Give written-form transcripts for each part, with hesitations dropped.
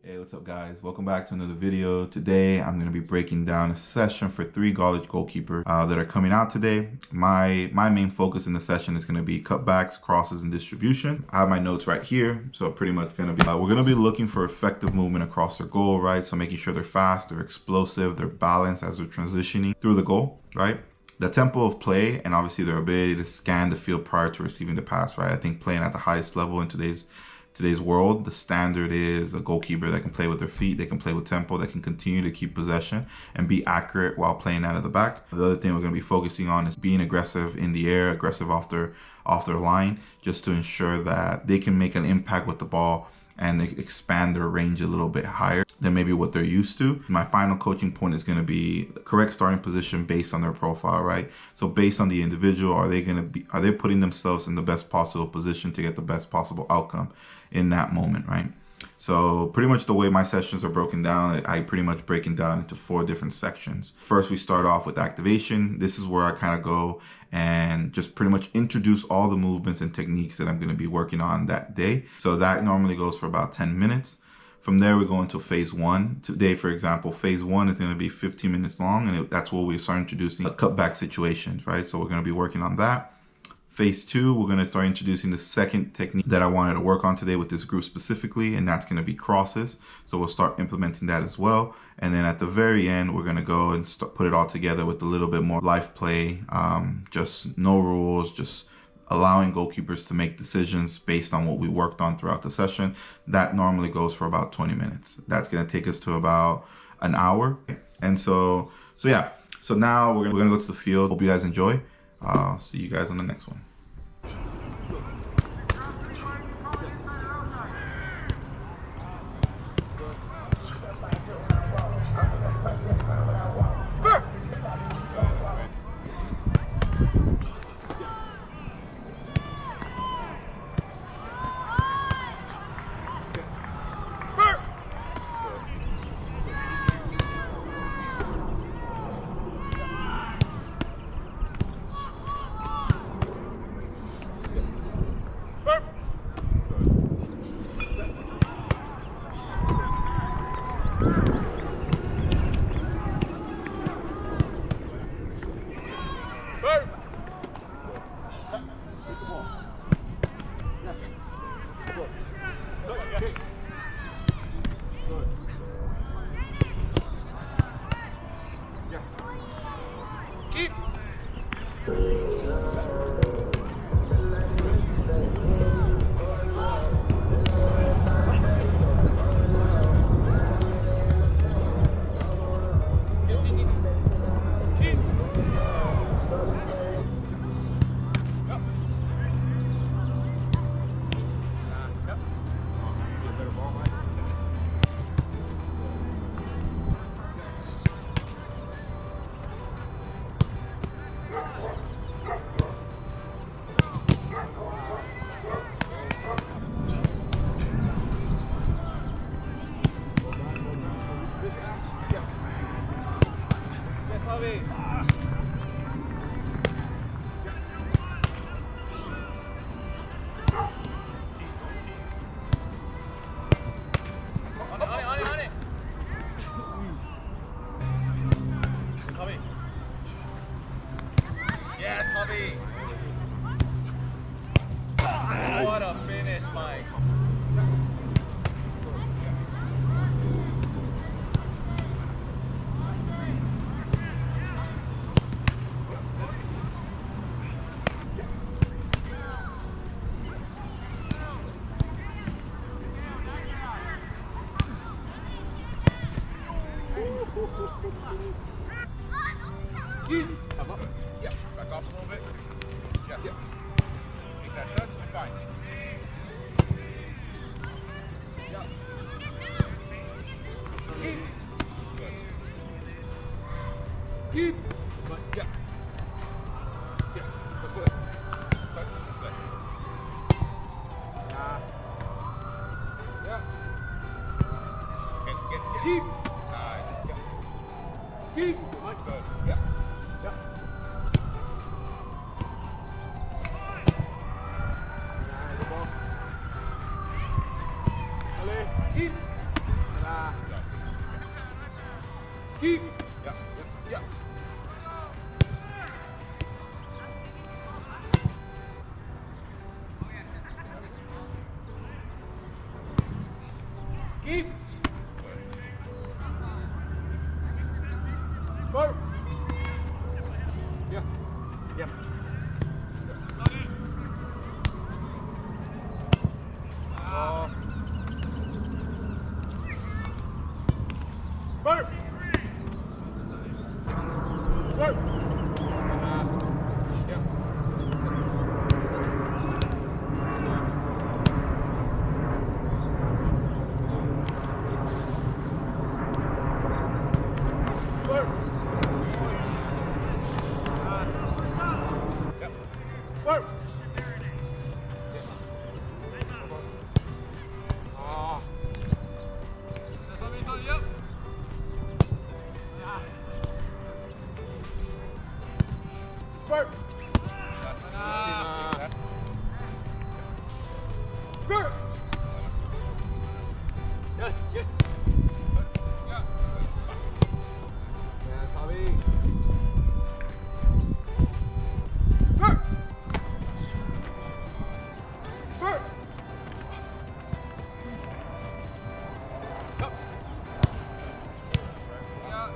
Hey, what's up guys? Welcome back to another video. Today I'm going to be breaking down a session for 3 college goalkeepers that are coming out today. My main focus in the session is going to be cutbacks, crosses, and distribution. I have my notes right here, so pretty much going to be we're going to be looking for effective movement across their goal, right? So making sure they're fast, they're explosive, they're balanced as they're transitioning through the goal, right? The tempo of play and obviously their ability to scan the field prior to receiving the pass, right? I think playing at the highest level in today's world, the standard is a goalkeeper that can play with their feet, they can play with tempo, that can continue to keep possession and be accurate while playing out of the back. The other thing we're going to be focusing on is being aggressive in the air, aggressive off their line, just to ensure that they can make an impact with the ball and they expand their range a little bit higher than maybe what they're used to. My final coaching point is going to be the correct starting position based on their profile, right? So based on the individual, are they putting themselves in the best possible position to get the best possible outcome in that moment, right? So pretty much the way my sessions are broken down, I pretty much break it down into 4 different sections. First, we start off with activation. This is where I kind of go and just pretty much introduce all the movements and techniques that I'm going to be working on that day. So that normally goes for about 10 minutes. From there, we go into phase 1. Today, for example, phase 1 is going to be 15 minutes long, and that's where we start introducing cutback situations, right? So we're going to be working on that. Phase 2, we're going to start introducing the second technique that I wanted to work on today with this group specifically, and that's going to be crosses. So we'll start implementing that as well. And then at the very end, we're going to go and put it all together with a little bit more life play, just no rules, just allowing goalkeepers to make decisions based on what we worked on throughout the session. That normally goes for about 20 minutes. That's going to take us to about an hour. And so yeah. So now we're going to go to the field. Hope you guys enjoy. I'll see you guys on the next one. What a finish, Mike. Come up. Yeah, back off a little bit. Yeah. Get that touch, fine. Yeah. Keep. Good. Keep. But yeah. Yeah. That's it. Touch. Good. Yeah. Get. Keep. Nice. Yeah. Keep. Good. Yeah. Yeah. Keep. Keep. Yeah. Yeah. Keep. Go. Yeah. Yeah. Go. Go. Yeah. Go. Yep. Go. Yep. Go. Go. Yes, yes. Yeah. Yeah, Tommy. Go. Go. Yep. Yeah.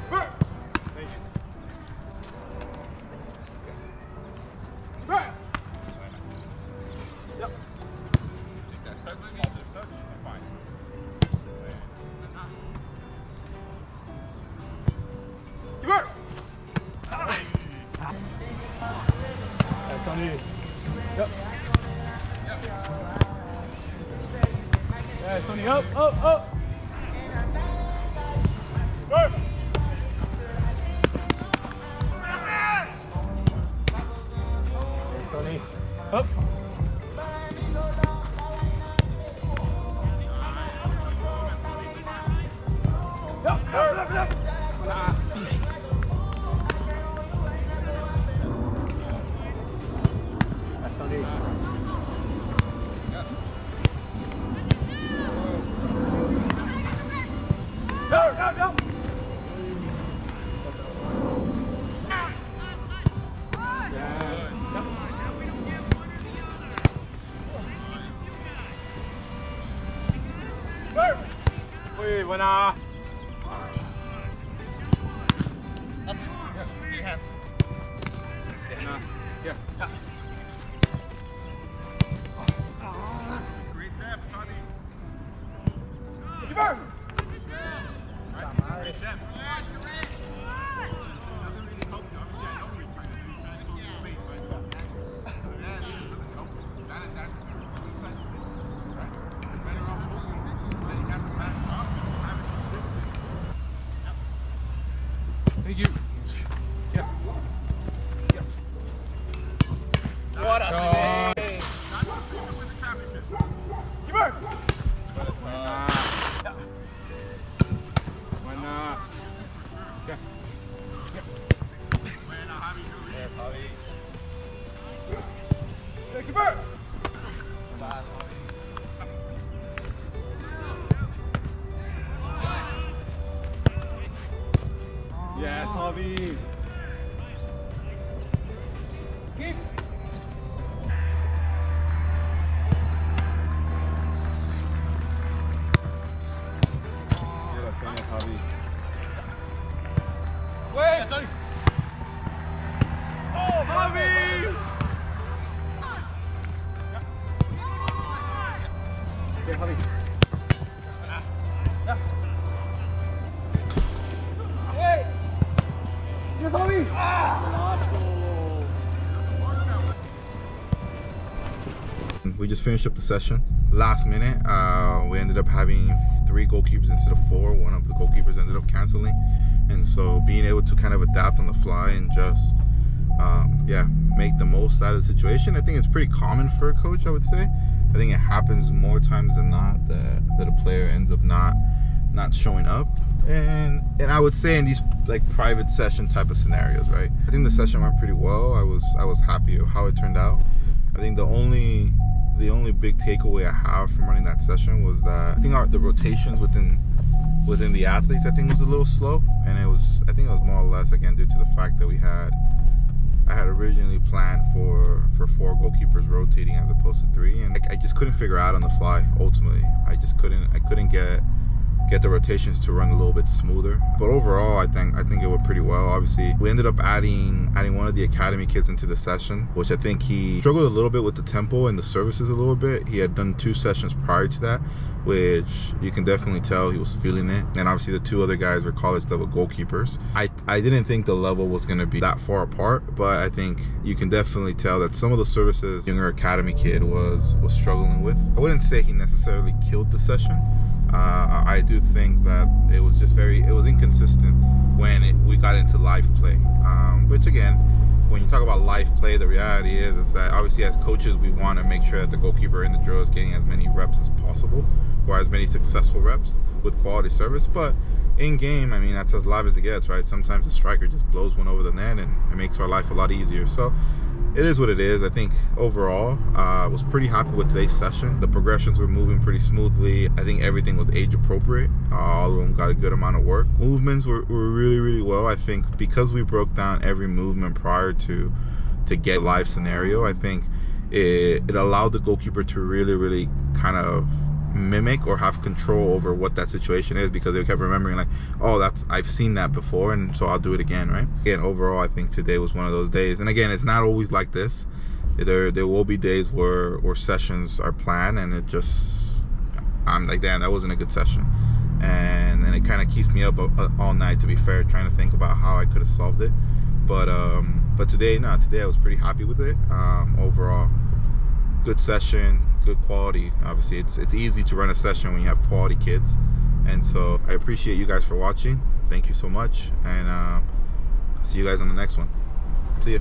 Go. Thank you. Yes. Go. Yep. Take that touch, positive touch, you're fine. Give her! That's Tony. Yep. Yep. Yeah, Tony, up, up, up. Go! Tony, up. Yep, yep, yep. That's Tony. Go, go, go. Uy, buena. Up. Yeah, your hands. Yeah. Yeah. Yeah. Great depth, Tony. Give her. Great depth. Doesn't really help you. Obviously, I know what you're trying to do. You're trying to go to space, right? But yeah, it doesn't help you. That's inside the six, right? You're better off holding, letting you have the back shot, and having this. Yep. Thank you. Yeah. Yeah. What a save! That's the thing with the championship. Give her! Yeah. Buena. Yeah. Yeah. Buena, Javi. Yes, Javi. Yeah, give her! Bye, Javi. Yes, Javi. Keep. Javi. Wait! Yeah, Tony. Oh, Javi! Yeah, Javi. Yeah. Hey! Yes, Javi! We just finished up the session. Last minute, we ended up having 3 goalkeepers instead of 4. One of the goalkeepers ended up canceling, and so being able to kind of adapt on the fly and just make the most out of the situation. I think it's pretty common for a coach, I would say. I think it happens more times than not that a player ends up not showing up, and I would say in these like private session type of scenarios, right? I think the session went pretty well. I was happy with how it turned out. I think the only the only big takeaway I have from running that session was that I think the rotations within the athletes, I think, was a little slow, and I think it was more or less, again, due to the fact that I had originally planned for 4 goalkeepers rotating as opposed to 3, and I just couldn't figure out on the fly. Ultimately, I couldn't get the rotations to run a little bit smoother. But overall, I think it went pretty well. Obviously, we ended up adding one of the academy kids into the session, which I think he struggled a little bit with the tempo and the services a little bit. He had done 2 sessions prior to that, which you can definitely tell he was feeling it. And obviously the 2 other guys were college level goalkeepers. I didn't think the level was going to be that far apart, but I think you can definitely tell that some of the services younger academy kid was struggling with. I wouldn't say he necessarily killed the session. I do think that it was just inconsistent when we got into live play, which again, when you talk about live play, the reality is that obviously as coaches we want to make sure that the goalkeeper in the drill is getting as many reps as possible, or as many successful reps with quality service. But in game, I mean, that's as live as it gets, right? Sometimes the striker just blows one over the net and it makes our life a lot easier. So it is what it is. I think overall, I was pretty happy with today's session. The progressions were moving pretty smoothly. I think everything was age appropriate. All of them got a good amount of work. Movements were really, really well. I think because we broke down every movement prior to get live scenario, I think it allowed the goalkeeper to really, really kind of mimic or have control over what that situation is, because they kept remembering like, oh, I've seen that before, and so I'll do it again, right? Again, overall, I think today was one of those days. And again, it's not always like this. There will be days where sessions are planned and I'm like, damn, that wasn't a good session, and it kind of keeps me up all night, to be fair, trying to think about how I could have solved it. But today I was pretty happy with it. Overall, good session, good quality. Obviously it's easy to run a session when you have quality kids, and so I appreciate you guys for watching. Thank you so much, and see you guys on the next one. See ya.